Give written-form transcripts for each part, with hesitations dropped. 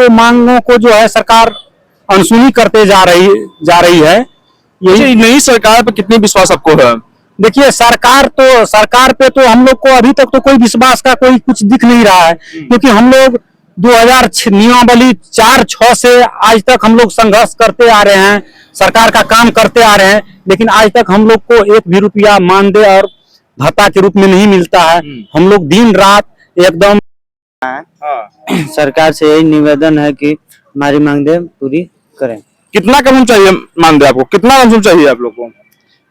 तो मांगों को जो है सरकार अनसुनी करते जा रही है। यही नई सरकार पर कितनी विश्वास आपको है? देखिए, सरकार पे तो हम लोग को अभी तक तो कोई विश्वास का कोई कुछ दिख नहीं रहा है, क्योंकि हम लोग 2006 नियमावली 4-6 से आज तक हम लोग संघर्ष करते आ रहे हैं, सरकार का काम करते आ रहे हैं, लेकिन आज तक हम लोग को एक भी रुपया मानदेय और भत्ता के रूप में नहीं मिलता है। हम लोग दिन रात एकदम सरकार से यही निवेदन है कि हमारी मांगें पूरी करें। कितना कम चाहिए मानदेय आपको? कितना कम चाहिए आप लोग को?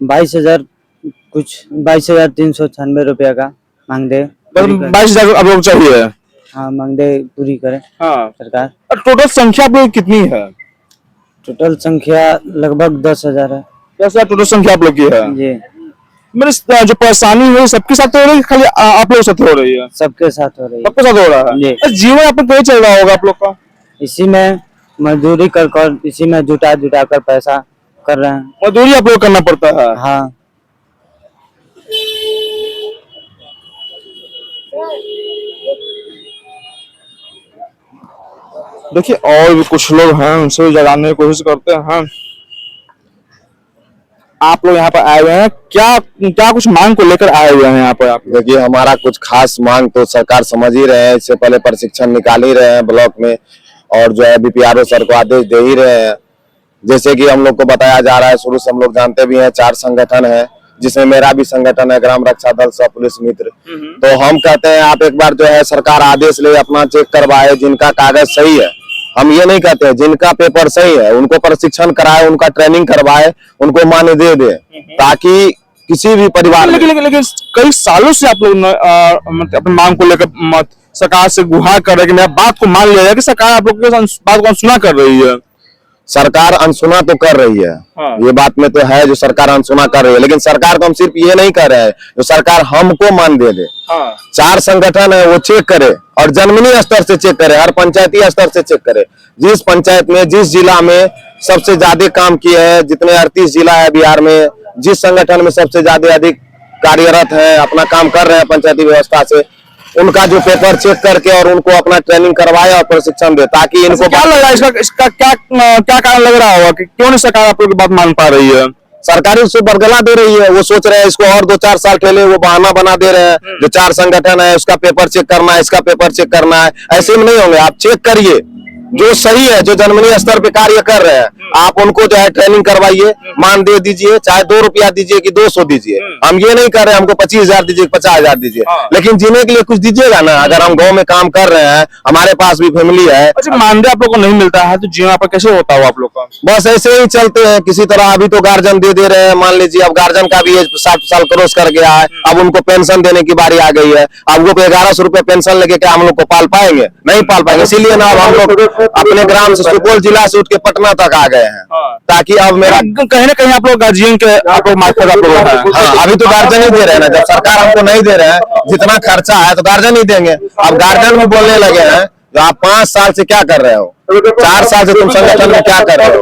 22,396 रुपया का मांगदेय। 22,000 आप लोग चाहिए? हाँ, मांगदेय पूरी करें सरकार। और टोटल संख्या आप लोग कितनी है? टोटल संख्या लगभग 10,000 है। 10,000 टोटल संख्या आप लोग की है जी। मेरे जो परेशानी है सबके साथ हो रही है, खाली आप लोग साथ हो रही है? सबके साथ हो रही है। सबके साथ हो रहा है। जीवन आपको कैसे चल रहा होगा आप लोग का? इसी में मजदूरी कर इसी में जुटा कर पैसा कर रहे हैं। मजदूरी आप लोग करना पड़ता है? हाँ। देखिए, और भी कुछ लोग हैं, उनसे जगाने की कोशिश करते हैं। आप लोग यहाँ पर आए हुए हैं, क्या कुछ मांग को लेकर आए हुए हैं यहाँ पर आप? देखिए, हमारा कुछ खास मांग तो सरकार समझ ही रहे हैं। इससे पहले प्रशिक्षण निकाल ही रहे हैं ब्लॉक में, और जो है बीपीआरओ सर को आदेश दे ही रहे हैं। जैसे कि हम लोग को बताया जा रहा है, शुरू से हम लोग जानते भी हैं, 4 संगठन है, जिसमें मेरा भी संगठन है, ग्राम रक्षा दल सह पुलिस मित्र। तो हम कहते हैं आप एक बार जो है सरकार आदेश ले अपना चेक करवाए, जिनका कागज सही है। हम ये नहीं कहते हैं, जिनका पेपर सही है उनको प्रशिक्षण कराए, उनका ट्रेनिंग करवाए, उनको मानदेय दे, ताकि किसी भी परिवार लेकिन कई सालों से आप लोग अपनी मांग को लेकर सरकार से गुहार कर रहे हैं कि मेरा बात को मान लिया जाए, कि सरकार आप लोग की बात को अनसुना कर रही है। सरकार अनसुना तो कर रही है। ये बात में तो है जो सरकार अनसुना कर रही है, लेकिन सरकार को हम सिर्फ ये नहीं कर रहे हैं जो सरकार हमको मानदेय दे। 4 संगठन है, वो चेक करे और जमीनी स्तर से चेक करे, हर पंचायती स्तर से चेक करे। जिस पंचायत में, जिस जिला में सबसे ज्यादा काम किए हैं, जितने 38 जिला है बिहार में, जिस संगठन में सबसे ज्यादा अधिक कार्यरत है, अपना काम कर रहे हैं पंचायती व्यवस्था से, उनका जो पेपर चेक करके और उनको अपना ट्रेनिंग करवाए और प्रशिक्षण दे, ताकि इनको क्या लग रहा है इसका क्या कारण लग रहा होगा कि क्यों नहीं सरकार आप लोग की बात मान पा रही है? सरकारी उसको बरगला दे रही है। वो सोच रहे हैं इसको और 2-4 साल खेले, वो बहाना बना दे रहे हैं। जो 4 संगठन है उसका पेपर चेक करना है, इसका पेपर चेक करना है, ऐसे में नहीं होंगे। आप चेक करिए, जो सही है, जो जमीनी स्तर पे कार्य कर रहे हैं, आप उनको जो है ट्रेनिंग करवाइए, मानदेय दीजिए, चाहे 2 रुपया दीजिए कि 200 दीजिए। हम ये नहीं कर रहे हैं हमको 25,000 दीजिए, 50,000 दीजिए, लेकिन जीने के लिए कुछ दीजिएगा ना। अगर हम गाँव में काम कर रहे हैं, हमारे पास भी फैमिली है। अच्छा, मानदेय आप लोग को नहीं मिलता है तो जीवन पर कैसे होता हो आप लोग का? बस ऐसे ही चलते हैं किसी तरह। अभी तो गार्जियन दे रहे हैं, मान लीजिए अब गार्जियन का भी 60 साल क्रॉस कर गया है, अब उनको पेंशन देने की बारी आ गई है। अब वो 1100 रुपए पेंशन लेके क्या हम लोग को पाल पाएंगे? नहीं पाल पाएंगे। इसीलिए ना अब हम लोग अपने ग्राम से, सुपौल जिला से उठ के पटना तक आ गए हैं, ताकि अब मेरा कहीं ना कहीं आप लोग गार्जियन के आप लोग मार्फत आप लोग अभी तो गार्जियन ही दे रहे हैं ना। जब सरकार हमको नहीं दे रहे हैं, जितना खर्चा है तो गार्जियन ही देंगे। अब गार्जियन भी बोलने लगे हैं जो आप 5 साल से क्या कर रहे हो, 4 साल से तुम संगठन में क्या कर रहे हो।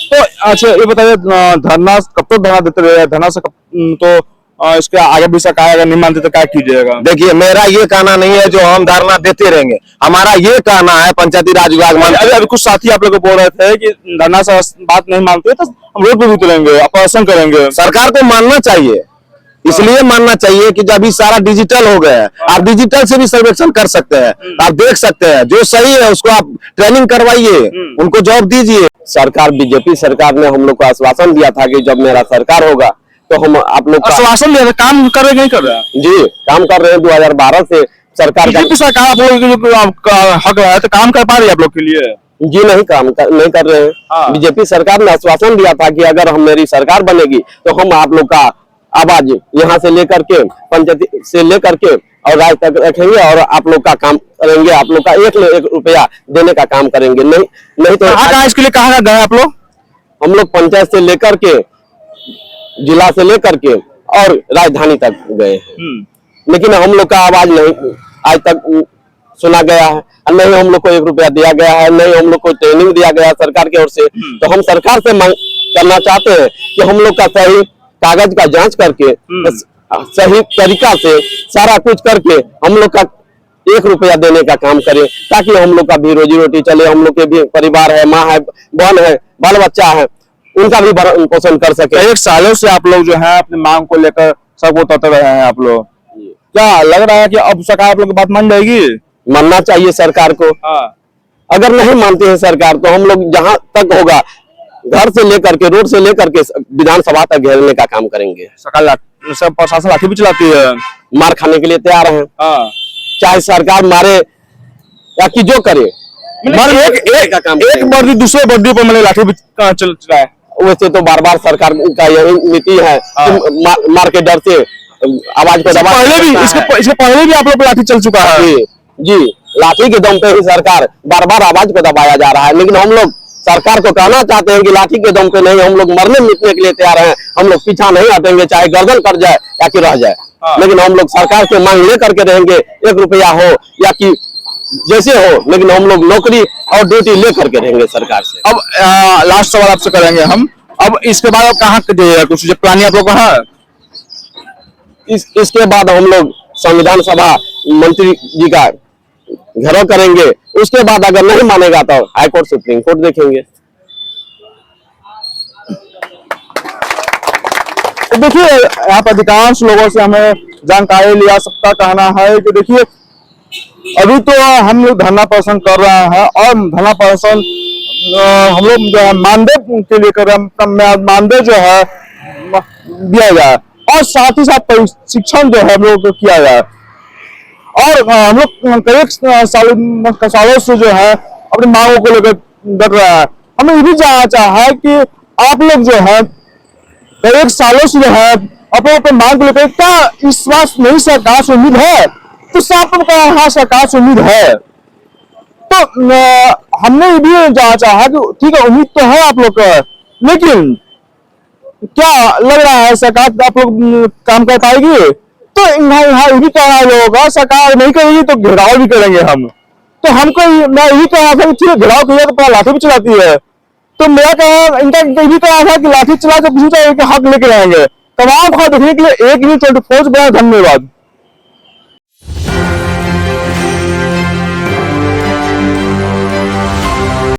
तो अच्छा ये बताइए, धरना कब तक धरना देते रहे? धरना से तो इसके आगे भी सरकार अगर नहीं मानते तो क्या कीजिएगा? देखिए, मेरा ये कहना नहीं है जो हम धरना देते रहेंगे। हमारा ये कहना है पंचायती राज विभाग। अभी कुछ साथी आप लोग को बोल रहे थे कि धरना से बात नहीं मानते तो हम रोड पे भी उतरेंगे, ऑपरेशन करेंगे। सरकार को मानना चाहिए, इसलिए मानना चाहिए कि जब सारा डिजिटल हो गया है, आप डिजिटल से भी सर्वेक्षण कर सकते हैं, आप देख सकते हैं। जो सही है उसको आप ट्रेनिंग करवाइए, उनको जॉब दीजिए। सरकार, बीजेपी सरकार ने हम लोग को आश्वासन दिया था कि जब मेरा सरकार होगा तो हम आप लोग आश्वासन दिया था, काम कर रहे नहीं कर रहे? जी, काम कर रहे हैं। 2012 से सरकार सरकार आप लोग हक है तो काम कर पा रही है आप लोग के लिए? जी नहीं कर रहे हैं। बीजेपी सरकार ने आश्वासन दिया था कि अगर हम मेरी सरकार बनेगी तो हम आप लोग का आवाज यहाँ से लेकर के, पंचायत से लेकर के और राज्य तक रखेंगे और आप लोग का काम करेंगे। आप लोग का 1 रुपया देने का काम करेंगे। नहीं तो इसके लिए कहाँ गए आप लोग? हम लोग पंचायत से लेकर के, जिला से लेकर के और राजधानी तक गए हैं, लेकिन हम लोग का आवाज नहीं आज तक सुना गया है, नहीं हम लोग को 1 रुपया दिया गया है, नहीं हम लोग को ट्रेनिंग दिया गया है सरकार की ओर से। तो हम सरकार से मांग करना चाहते हैं कि हम लोग का सही कागज का जांच करके, सही तरीका से सारा कुछ करके हम लोग का 1 रुपया देने का काम करे, ताकि हम लोग का भी रोजी रोटी चले, हम लोग के भी परिवार है, माँ है, बहन है, बाल बच्चा है, उनका भी भरण पोषण कर सके। 1 सालों से आप लोग जो है अपनी मांग को लेकर सबको तत्पर रहे हैं आप लोग, क्या लग रहा है कि अब सरकार आप लोग की बात मान जाएगी? मानना चाहिए सरकार को। अगर नहीं मानती है सरकार तो हम लोग जहां तक होगा घर से लेकर के, रोड से लेकर के विधानसभा तक घेरने का काम करेंगे। सरकार सब प्रशासन लाठी भी चलाती है, मार खाने के लिए तैयार हैं, चाहे सरकार मारे या कि जो करे, एक वर्दी दूसरे वर्दी पर मैंने लाठी भी चल रहा है। वैसे तो बार बार सरकार का यही नीति है कि मार के डर से आवाज को दबा। इसके पहले भी आप लोग लाठी चल चुका है जी, लाठी के दम पे ही सरकार बार बार आवाज को दबाया जा रहा है, लेकिन हम लोग सरकार को कहना चाहते हैं कि लाठी के दम पे नहीं, हम लोग मरने मिटने के लिए तैयार हैं, हम लोग पीछा नहीं हटेंगे, चाहे गर्दन कट जाए या कि रह जाए। लेकिन हम लोग सरकार से मांग लेकर के रहेंगे, 1 रुपया हो या कि जैसे हो, लेकिन हम लोग नौकरी और ड्यूटी लेकर के रहेंगे सरकार से। अब लास्ट सवाल आपसे करेंगे हम, अब इसके बाद कहाँ कुछ प्लानिंग आप लोग कहाँ? इसके बाद हम लोग संविधान सभा मंत्री जी का घेराव करेंगे, उसके बाद अगर नहीं मानेगा तो हाईकोर्ट सुप्रीम कोर्ट देखेंगे। तो देखिए यहाँ पर अधिकांश लोगों से हमें जानकारी लिया, सबका कहना है कि देखिए अभी तो हम लोग धरना प्रदर्शन कर रहे हैं और धरना प्रदर्शन हम लोग जो है मानदेय के लिए कर रहे हैं, मानदेय जो है दिया जाए और साथ ही साथ प्रशिक्षण जो है हम लोग को किया जाए। और हम लोग कई सालों से जो है अपनी मांगों को लेकर डट रहा है। हमें ये भी जानना चाहा है कि आप लोग जो है कई सालों से जो है अपने मांग को लेकर क्या इस बात नहीं सरकार से उम्मीद है? तो साफ हाँ सरकार से उम्मीद है। तो हमने ये भी जानना चाहा कि ठीक है उम्मीद तो है आप लोग का, लेकिन क्या लग रहा है सरकार आप लोग काम कर पाएगी? तो यहाँ ये भी कहना होगा सरकार नहीं करेगी तो घेराव भी करेंगे हम। तो हमको मैं यही कह रहा था कि ठीक है घेराव किया तो लाठी भी चलाती है, तो मेरा कहना इनका ये भी कहना था कि लाठी चला तो किसी हक लेके रहेंगे। तमाम खबर देखने के लिए 1 न्यूज़ 24 बड़ा धन्यवाद।